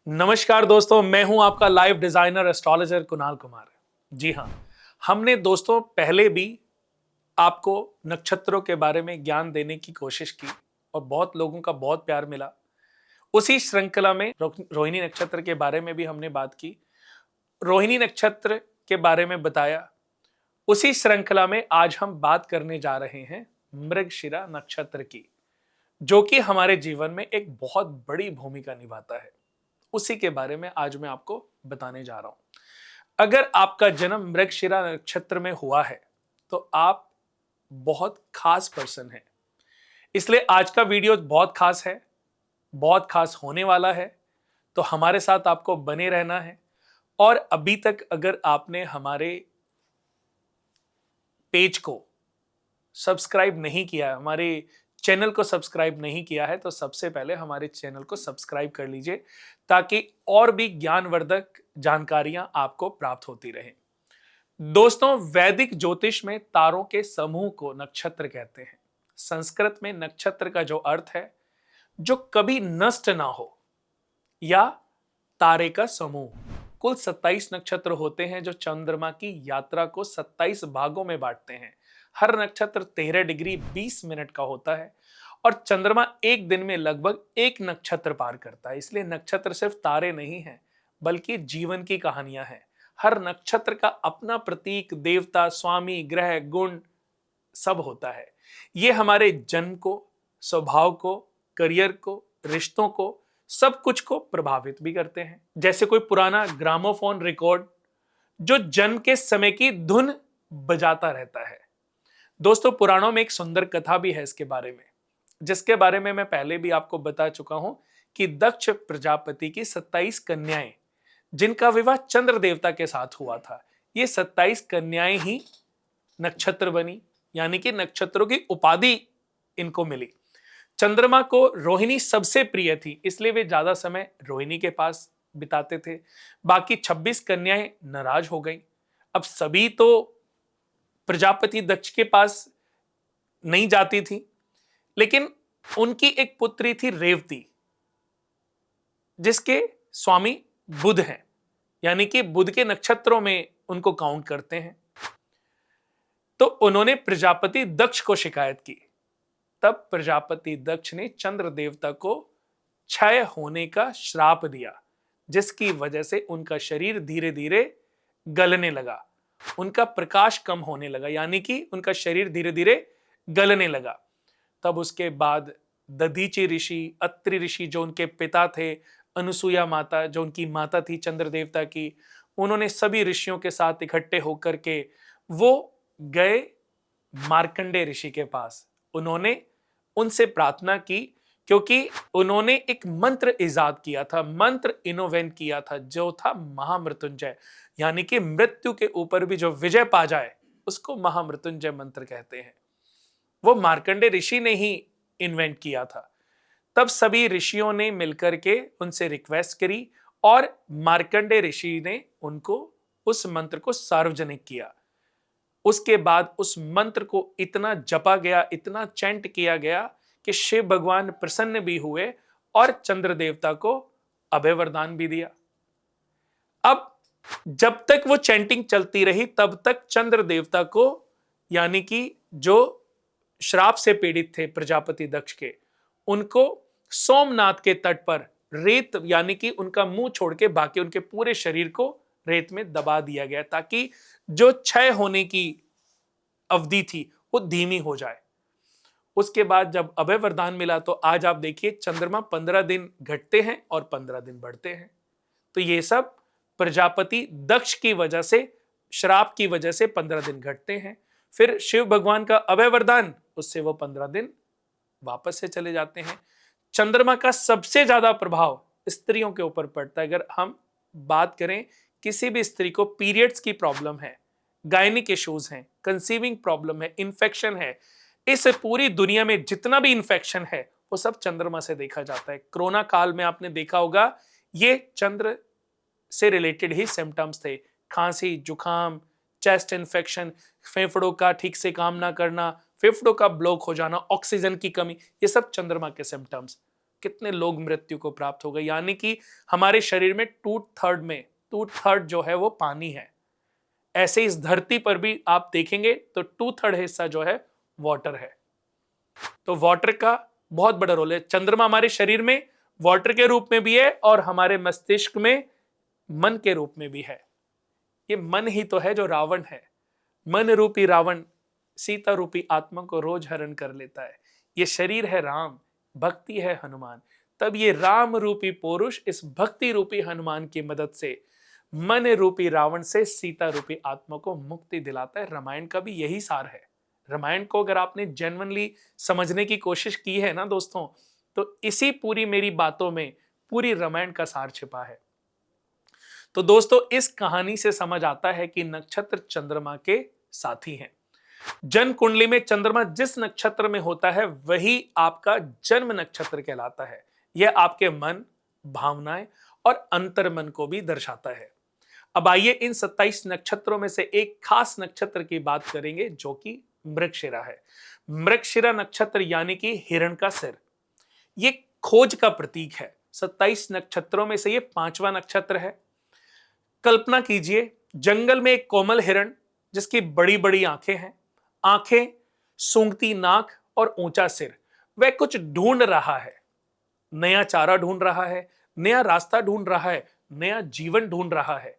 नमस्कार दोस्तों, मैं हूं आपका live designer astrologer Kunal Kumar. जी हां, हमने दोस्तों पहले भी आपको नक्षत्रों के बारे में ज्ञान देने की कोशिश की और बहुत लोगों का बहुत प्यार मिला। उसी श्रृंखला में रोहिणी नक्षत्र के बारे में भी हमने बात की, रोहिणी नक्षत्र के बारे में बताया। उसी श्रृंखला में आज हम बात करने जा रहे हैं मृगशिरा नक्षत्र की, जो कि हमारे जीवन में एक बहुत बड़ी भूमिका निभाता है। उसी के बारे में आज मैं आपको बताने जा रहा हूं। अगर आपका जन्म मृगशिरा नक्षत्र में हुआ है तो आप बहुत खास पर्सन हैं। इसलिए आज का वीडियो बहुत खास है, बहुत खास होने वाला है। तो हमारे साथ आपको बने रहना है। और अभी तक अगर आपने हमारे पेज को सब्सक्राइब नहीं किया, हमारे चैनल को सब्सक्राइब नहीं किया है, तो सबसे पहले हमारे चैनल को सब्सक्राइब कर लीजिए ताकि और भी ज्ञानवर्धक जानकारियां आपको प्राप्त होती रहें। दोस्तों, वैदिक ज्योतिष में तारों के समूह को नक्षत्र कहते हैं। संस्कृत में नक्षत्र का जो अर्थ है, जो कभी नष्ट ना हो, या तारे का समूह। कुल 27 नक्षत्र होते हैं जो चंद्रमा की यात्रा को 27 भागों में बांटते हैं। हर नक्षत्र 13 डिग्री 20 मिनट का होता है और चंद्रमा एक दिन में लगभग एक नक्षत्र पार करता है। इसलिए नक्षत्र सिर्फ तारे नहीं हैं, बल्कि जीवन की कहानियां हैं। हर नक्षत्र का अपना प्रतीक, देवता, स्वामी, ग्रह, गुण सब होता है। ये हमारे जन्म को, स्वभाव को, करियर को, रिश्तों को, सब कुछ को प्रभावित भी करते हैं। जैसे कोई पुराना ग्रामोफोन रिकॉर्ड जो जन्म के समय की धुन बजाता रहता है। दोस्तों, पुराणों में एक सुंदर कथा भी है इसके बारे में, जिसके बारे में मैं पहले भी आपको बता चुका हूं कि दक्ष प्रजापति की 27 कन्याएं, जिनका विवाह चंद्र देवता के साथ हुआ था, ये 27 कन्याएं ही नक्षत्र बनी, यानी कि नक्षत्रों की उपाधि इनको मिली। चंद्रमा को रोहिणी सबसे प्रिय थी, इसलिए वे ज्यादा समय रोहिणी के पास बिताते थे। बाकी 26 कन्याएं नाराज हो गईं। अब सभी तो प्रजापति दक्ष के पास नहीं जाती थी, लेकिन उनकी एक पुत्री थी रेवती, जिसके स्वामी बुध हैं, यानी कि बुध के नक्षत्रों में उनको काउंट करते हैं। तो उन्होंने प्रजापति दक्ष को शिकायत की। तब प्रजापति दक्ष ने चंद्र देवता को क्षय होने का श्राप दिया, जिसकी वजह से उनका शरीर धीरे धीरे गलने लगा, उनका प्रकाश कम होने लगा, यानी कि उनका शरीर धीरे धीरे गलने लगा। तब उसके बाद दधीचि ऋषि, अत्रि ऋषि जो उनके पिता थे, अनुसुईया माता जो उनकी माता थी चंद्र देवता की, उन्होंने सभी ऋषियों के साथ इकट्ठे होकर के वो गए मार्कंडे ऋषि के पास। उन्होंने उनसे प्रार्थना की, क्योंकि उन्होंने एक मंत्र इजाद किया था, मंत्र इनोवेंट किया था, जो था महामृत्युंजय, यानी कि मृत्यु के ऊपर भी जो विजय पा जाए उसको महामृत्युंजय मंत्र कहते हैं। वो मार्कंडे ऋषि ने ही इन्वेंट किया था। तब सभी ऋषियों ने मिलकर के उनसे रिक्वेस्ट करी और मार्कंडे ऋषि ने उनको उस मंत्र को सार्वजनिक किया। उसके बाद उस मंत्र को इतना जपा गया, इतना चैंट किया गया कि शिव भगवान प्रसन्न भी हुए और चंद्र देवता को अभय वरदान भी दिया। अब जब तक वो चैंटिंग चलती रही, तब तक चंद्र देवता को, यानी कि जो श्राप से पीड़ित थे प्रजापति दक्ष के, उनको सोमनाथ के तट पर रेत, यानी कि उनका मुंह छोड़ के बाकी उनके पूरे शरीर को रेत में दबा दिया गया, ताकि जो क्षय होने की अवधि थी वो धीमी हो जाए। उसके बाद जब अभय वरदान मिला, तो आज आप देखिए चंद्रमा 15 दिन घटते हैं और 15 दिन बढ़ते हैं। तो ये सब प्रजापति दक्ष की वजह से, श्राप की वजह से 15 दिन घटते हैं। फिर शिव भगवान का अभय वरदान, उससे वो 15 दिन वापस से चले जाते हैं। चंद्रमा का सबसे ज्यादा प्रभाव स्त्रियों के ऊपर पड़ता है। अगर हम बात करें, किसी भी स्त्री को पीरियड्स की प्रॉब्लम है, गायनिक इश्यूज हैं, कंसीविंग प्रॉब्लम है, इन्फेक्शन है, इस पूरी दुनिया में जितना भी इन्फेक्शन है वो सब चंद्रमा से देखा जाता है। कोरोना काल में आपने देखा होगा, ये चंद्र से रिलेटेड ही सिम्टम्स थे। खांसी, जुकाम, चेस्ट इन्फेक्शन, फेफड़ों का ठीक से काम ना करना, फेफड़ों का ब्लॉक हो जाना, ऑक्सीजन की कमी, ये सब चंद्रमा के सिम्टम्स। कितने लोग मृत्यु को प्राप्त हो गए। यानी कि हमारे शरीर में 2/3 जो है वो पानी है। ऐसे इस धरती पर भी आप देखेंगे तो 2/3 हिस्सा जो है वाटर है। तो वाटर का बहुत बड़ा रोल है। चंद्रमा हमारे शरीर में वाटर के रूप में भी है और हमारे मस्तिष्क में मन के रूप में भी है। ये मन ही तो है जो रावण है। मन रूपी रावण सीता रूपी आत्मा को रोज हरण कर लेता है। ये शरीर है राम, भक्ति है हनुमान। तब ये राम रूपी पुरुष इस भक्ति रूपी हनुमान की मदद से मन रूपी रावण से सीता रूपी आत्मा को मुक्ति दिलाता है। रामायण का भी यही सार है। रामायण को अगर आपने जेन्युइनली समझने की कोशिश की है ना दोस्तों, तो इसी पूरी मेरी बातों में पूरी रामायण का सार छिपा है। तो दोस्तों इस कहानी से समझ आता है कि नक्षत्र चंद्रमा के साथी हैं। जन्म कुंडली में चंद्रमा जिस नक्षत्र में होता है वही आपका जन्म नक्षत्र कहलाता है। यह आपके मन, भावनाएं और अंतर्मन को भी दर्शाता है। अब आइए इन 27 नक्षत्रों में से एक खास नक्षत्र की बात करेंगे जो कि मृगशिरा है। मृगशिरा नक्षत्र यानी कि हिरण का सिर, ये खोज का प्रतीक है। 27 नक्षत्रों में से ये 5वां नक्षत्र है। कल्पना कीजिए जंगल में एक कोमल हिरण जिसकी बड़ी बड़ी आंखें हैं, आंखें, सूंघती नाक और ऊंचा सिर। वह कुछ ढूंढ रहा है, नया चारा ढूंढ रहा है, नया रास्ता ढूंढ रहा है, नया जीवन ढूंढ रहा है।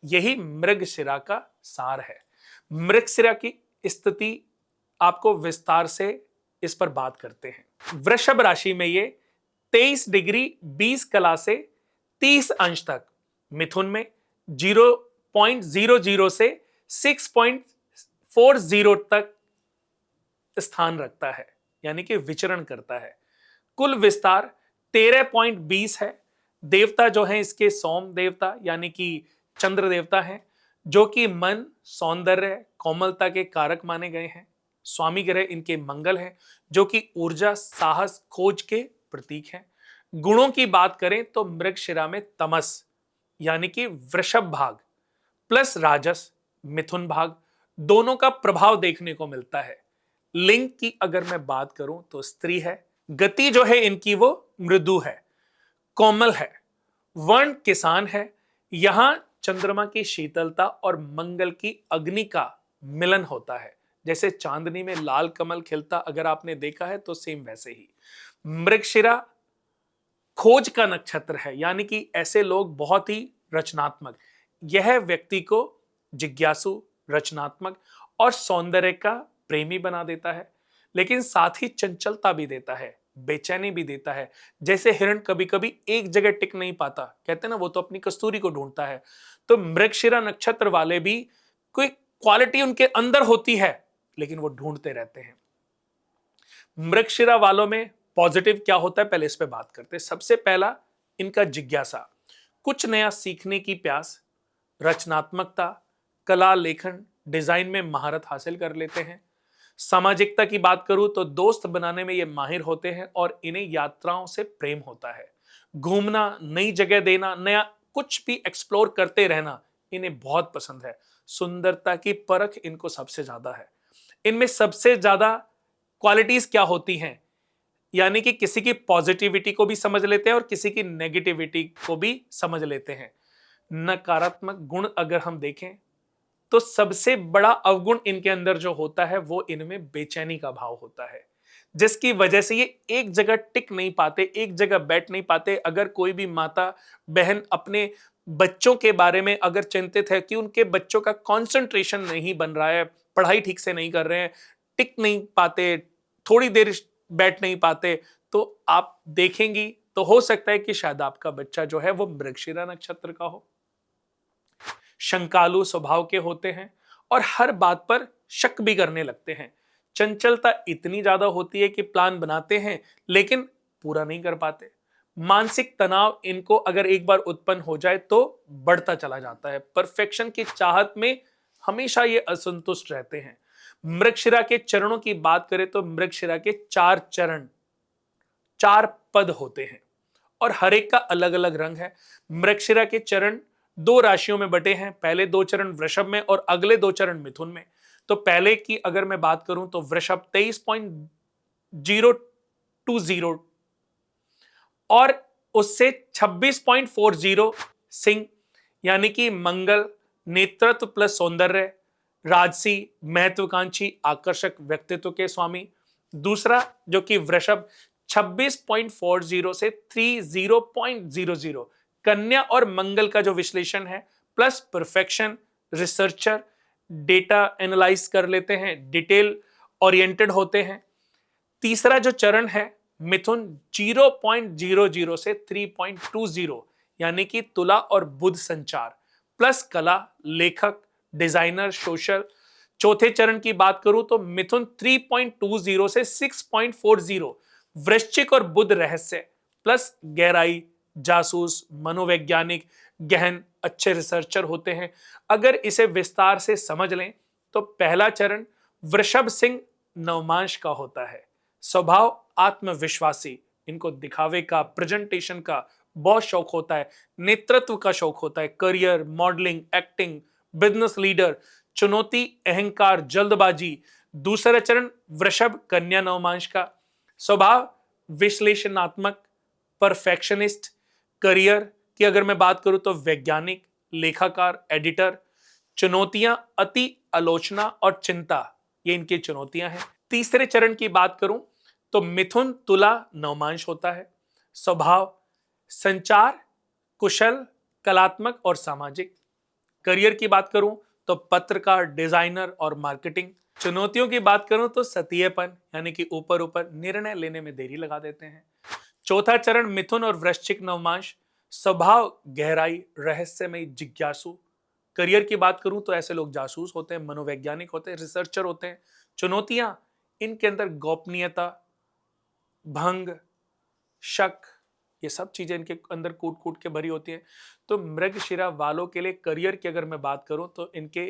यही मृगशिरा का सार है। मृगशिरा की स्थिति आपको विस्तार से इस पर बात करते हैं। वृषभ राशि में ये 23 डिग्री 20 कला से 30 अंश तक, मिथुन में 0.00 से 6.40 तक स्थान रखता है, यानी कि विचरण करता है। कुल विस्तार 13.20 है। देवता जो है इसके सोम देवता यानी कि चंद्र देवता हैं, जो कि मन, सौंदर्य, कोमलता के कारक माने गए हैं। स्वामी ग्रह इनके मंगल है, जो कि ऊर्जा, साहस, खोज के प्रतीक हैं। गुणों की बात करें तो मृगशिरा में तमस यानी कि वृषभ भाग प्लस राजस मिथुन भाग दोनों का प्रभाव देखने को मिलता है। लिंग की अगर मैं बात करूं तो स्त्री है। गति जो है इनकी वो मृदु है, कोमल है। वर्ण किसान है। यहां चंद्रमा की शीतलता और मंगल की अग्नि का मिलन होता है। जैसे चांदनी में लाल कमल खिलता अगर आपने देखा है तो सेम वैसे ही। मृगशिरा खोज का नक्षत्र है, यानी कि ऐसे लोग बहुत ही रचनात्मक। यह व्यक्ति को जिज्ञासु, रचनात्मक और सौंदर्य का प्रेमी बना देता है, लेकिन साथ ही चंचलता भी देता है, बेचैनी भी देता है। जैसे हिरण कभी कभी एक जगह टिक नहीं पाता, कहते हैं ना वो तो अपनी कस्तूरी को ढूंढता है, तो मृगशिरा नक्षत्र वाले भी कोई क्वालिटी उनके अंदर होती है लेकिन वो ढूंढते रहते हैं। मृगशिरा वालों में पॉजिटिव क्या होता है पहले इस पे बात करते हैं। सबसे पहला इनका जिज्ञासा, कुछ नया सीखने की प्यास, रचनात्मकता, कला, लेखन, डिजाइन में महारत हासिल कर लेते हैं। सामाजिकता की बात करूं तो दोस्त बनाने में ये माहिर होते हैं और इन्हें यात्राओं से प्रेम होता है। घूमना, नई जगह देना, नया कुछ भी एक्सप्लोर करते रहना इन्हें बहुत पसंद है। सुंदरता की परख इनको सबसे ज्यादा है। इनमें सबसे ज्यादा क्वालिटीज क्या होती हैं, यानी कि किसी की पॉजिटिविटी को भी समझ लेते हैं और किसी की नेगेटिविटी को भी समझ लेते हैं। नकारात्मक गुण अगर हम देखें तो सबसे बड़ा अवगुण इनके अंदर जो होता है वो इनमें बेचैनी का भाव होता है, जिसकी वजह से ये एक जगह टिक नहीं पाते, एक जगह बैठ नहीं पाते। अगर कोई भी माता बहन अपने बच्चों के बारे में अगर चिंतित है कि उनके बच्चों का कंसंट्रेशन नहीं बन रहा है, पढ़ाई ठीक से नहीं कर रहे हैं, टिक नहीं पाते, थोड़ी देर बैठ नहीं पाते, तो आप देखेंगी तो हो सकता है कि शायद आपका बच्चा जो है वो मृगशिरा नक्षत्र का हो। शंकालु स्वभाव के होते हैं और हर बात पर शक भी करने लगते हैं। चंचलता इतनी ज्यादा होती है कि प्लान बनाते हैं लेकिन पूरा नहीं कर पाते। मानसिक तनाव इनको अगर एक बार उत्पन्न हो जाए तो बढ़ता चला जाता है। परफेक्शन की चाहत में हमेशा ये असंतुष्ट रहते हैं। मृगशिरा के चरणों की बात करें तो मृगशिरा के 4 चरण, 4 पद होते हैं और हर एक का अलग अलग रंग है। मृगशिरा के चरण 2 राशियों में बटे हैं। पहले 2 चरण वृषभ में और अगले 2 चरण मिथुन में। तो पहले की अगर मैं बात करूं तो वृषभ 23.020 और उससे 26.40 सिंह, यानी कि मंगल, नेतृत्व प्लस सौंदर्य, राजसी, महत्वाकांक्षी, आकर्षक व्यक्तित्व के स्वामी। दूसरा जो कि वृषभ 26.40 से 30.00, कन्या और मंगल का जो विश्लेषण है, plus perfection, researcher, data analyse कर लेते हैं, डिटेल ओरिएंटेड होते हैं। तीसरा जो चरण है मिथुन 0.00 से 3.20, यानी कि तुला और बुध संचार, प्लस कला, लेखक, डिजाइनर, सोशल। चौथे चरण की बात करूं तो मिथुन 3.20 से 6.40, वृश्चिक और बुध रहस्य, प्लस गहराई, जासूस, मनोवैज्ञानिक, गहन, अच्छे रिसर्चर होते हैं। अगर इसे विस्तार से समझ लें तो पहला चरण वृषभ सिंह नवमांश का होता है। स्वभाव आत्मविश्वासी, इनको दिखावे का, प्रेजेंटेशन का बहुत शौक होता है, नेतृत्व का शौक होता है, career, modelling, acting, business leader, चुनौती, अहंकार, जल्दबाजी। दूसरा चरण वृषभ कन्या नवमांश का। स्वभाव विश्लेषणात्मक, परफेक्शनिस्ट। करियर की अगर मैं बात करूं तो वैज्ञानिक, लेखाकार, एडिटर। चुनौतियां अति आलोचना और चिंता, ये इनकी चुनौतियां हैं। तीसरे चरण की बात करूं तो मिथुन तुला नवमांश होता है। स्वभाव संचार, कुशल, कलात्मक और सामाजिक। करियर की बात करूं तो पत्रकार, डिजाइनर और मार्केटिंग। चुनौतियों की बात करूं तो सतीयपन, यानी कि ऊपर ऊपर, निर्णय लेने में देरी लगा देते हैं। चौथा चरण मिथुन और वृश्चिक नवमांश। स्वभाव गहराई, रहस्यमय, जिज्ञासु। करियर की बात करूं तो ऐसे लोग जासूस होते हैं, मनोवैज्ञानिक होते हैं, रिसर्चर होते हैं। चुनौतियां इनके अंदर गोपनीयता, भंग, शक, ये सब चीजें इनके अंदर कूट कूट के भरी होती हैं। तो मृगशिरा वालों के लिए करियर की अगर मैं बात करूं तो इनके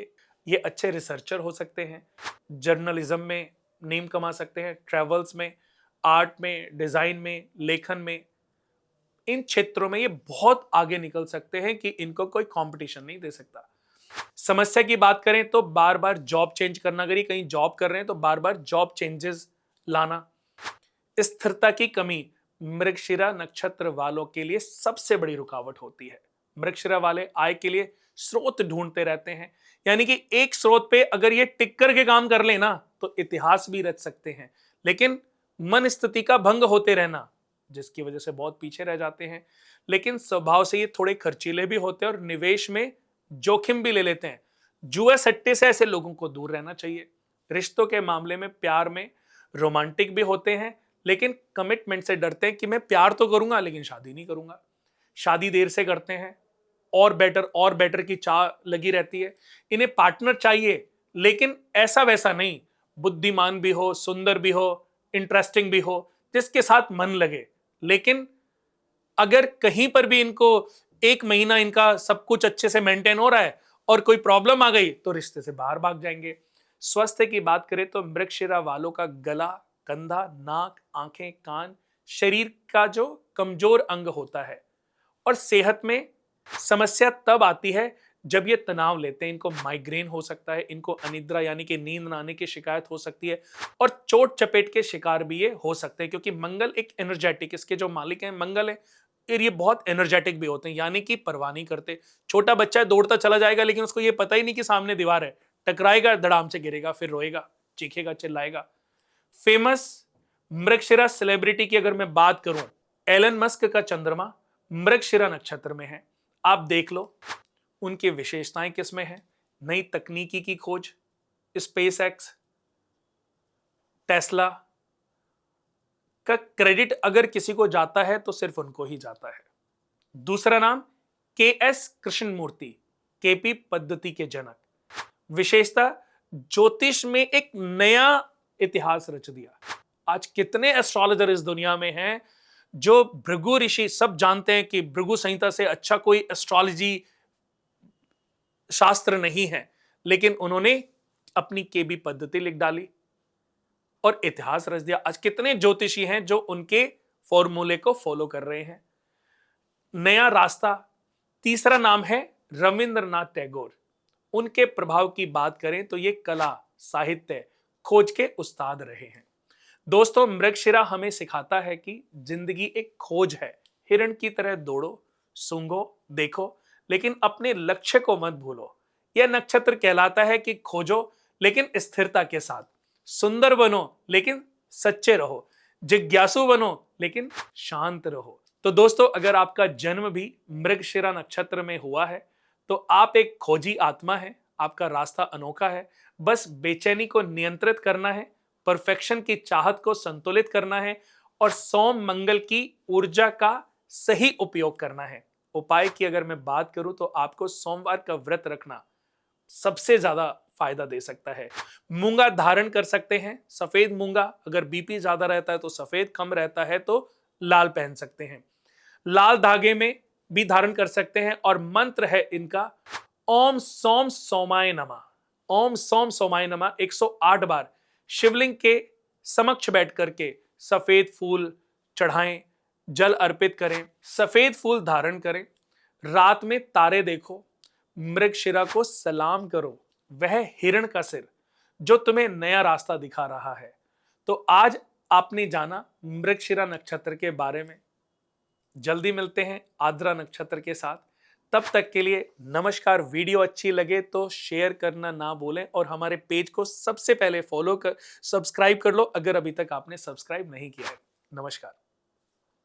ये अच्छे रिसर्चर हो सकते हैं, जर्नलिज्म में नेम कमा सकते हैं, ट्रैवल्स में, आर्ट में, डिजाइन में, लेखन में। इन क्षेत्रों में ये बहुत आगे निकल सकते हैं कि इनको कोई कंपटीशन नहीं दे सकता। समस्या की बात करें तो बार बार जॉब चेंज करना, अगर ये कहीं जॉब कर रहे हैं तो बार बार जॉब चेंजेस लाना। स्थिरता की कमी मृगशिरा नक्षत्र वालों के लिए सबसे बड़ी रुकावट होती है। मृगशिरा वाले आय के लिए स्रोत ढूंढते रहते हैं, यानी कि एक स्रोत पे अगर ये टिक करके काम कर लेना तो इतिहास भी रच सकते हैं, लेकिन मन स्थिति का भंग होते रहना जिसकी वजह से बहुत पीछे रह जाते हैं। लेकिन स्वभाव से ये थोड़े खर्चीले भी होते हैं और निवेश में जोखिम भी ले लेते हैं। जुआ सट्टे से ऐसे लोगों को दूर रहना चाहिए। रिश्तों के मामले में, प्यार में रोमांटिक भी होते हैं, लेकिन कमिटमेंट से डरते हैं कि मैं प्यार तो करूंगा लेकिन शादी नहीं करूंगा। शादी देर से करते हैं, और बेटर की चाह लगी रहती है। इन्हें पार्टनर चाहिए, लेकिन ऐसा वैसा नहीं, बुद्धिमान भी हो, सुंदर भी हो, इंटरेस्टिंग भी हो, जिसके साथ मन लगे। लेकिन अगर कहीं पर भी इनको एक महीना इनका सब कुछ अच्छे से मेंटेन हो रहा है और कोई प्रॉब्लम आ गई तो रिश्ते से बाहर भाग जाएंगे। स्वास्थ्य की बात करें तो मृगशिरा वालों का गला, कंधा, नाक, आंखें, कान शरीर का जो कमजोर अंग होता है। और सेहत में समस्या तब आती है जब ये तनाव लेते हैं। इनको माइग्रेन हो सकता है, इनको अनिद्रा यानी कि नींद ना आने की शिकायत हो सकती है, और चोट चपेट के शिकार भी ये हो सकते हैं, क्योंकि मंगल एक एनर्जेटिक, इसके जो मालिक हैं मंगल है, और ये बहुत एनर्जेटिक भी होते हैं, यानी कि परवाह नहीं करते। छोटा बच्चा है, दौड़ता चला जाएगा, लेकिन उसको ये पता ही नहीं कि सामने दीवार है, टकराएगा, धड़ाम से गिरेगा, फिर रोएगा, चीखेगा, चिल्लाएगा। फेमस मृगशिरा सेलिब्रिटी की अगर मैं बात करूं, एलन मस्क का चंद्रमा मृगशिरा नक्षत्र में है। आप देख लो उनकी विशेषताएं किसमें है। नई तकनीकी की खोज, स्पेस एक्स, टेस्ला का क्रेडिट अगर किसी को जाता है तो सिर्फ उनको ही जाता है। दूसरा नाम के.एस. कृष्णमूर्ति, केपी पद्धति के जनक। विशेषता ज्योतिष में एक नया इतिहास रच दिया। आज कितने एस्ट्रोलॉजर इस दुनिया में हैं जो भृगु ऋषि, सब जानते हैं कि भृगु संहिता से अच्छा कोई एस्ट्रोलॉजी शास्त्र नहीं है, लेकिन उन्होंने अपनी केबी पद्धति लिख डाली और इतिहास रच दिया। आज कितने ज्योतिषी हैं जो उनके फॉर्मूले को फॉलो कर रहे हैं। नया रास्ता। तीसरा नाम है रविंद्रनाथ टैगोर। उनके प्रभाव की बात करें तो ये कला, साहित्य, खोज के उस्ताद रहे हैं। दोस्तों, मृगशिरा हमें सिखाता है कि जिंदगी एक खोज है, हिरण की तरह दौड़ो, सूंघो, देखो, लेकिन अपने लक्ष्य को मत भूलो। यह नक्षत्र कहलाता है कि खोजो लेकिन स्थिरता के साथ, सुंदर बनो लेकिन सच्चे रहो, जिज्ञासु बनो लेकिन शांत रहो। तो दोस्तों, अगर आपका जन्म भी मृगशिरा नक्षत्र में हुआ है तो आप एक खोजी आत्मा है। आपका रास्ता अनोखा है, बस बेचैनी को नियंत्रित करना है, परफेक्शन की चाहत को संतुलित करना है और सोम मंगल की ऊर्जा का सही उपयोग करना है। उपाय की अगर मैं बात करूं तो आपको सोमवार का व्रत रखना सबसे ज्यादा फायदा दे सकता है। मूंगा धारण कर सकते हैं, सफेद मूंगा। अगर बीपी ज्यादा रहता है तो सफेद, कम रहता है तो लाल पहन सकते हैं। लाल धागे में भी धारण कर सकते हैं और मंत्र है इनका ओम सोम सोमाय नमः। ओम सोम सोमाय नमः 108 बार शिवलिंग के समक्ष बैठ करके सफेद फूल चढ़ाएं, जल अर्पित करें, सफेद फूल धारण करें, रात में तारे देखो, मृगशिरा को सलाम करो, वह हिरण का सिर जो तुम्हें नया रास्ता दिखा रहा है। तो आज आपने जाना मृगशिरा नक्षत्र के बारे में। जल्दी मिलते हैं आद्रा नक्षत्र के साथ। तब तक के लिए नमस्कार। वीडियो अच्छी लगे तो शेयर करना ना भूलें और हमारे पेज को सबसे पहले फॉलो कर सब्सक्राइब कर लो अगर अभी तक आपने सब्सक्राइब नहीं किया है। नमस्कार।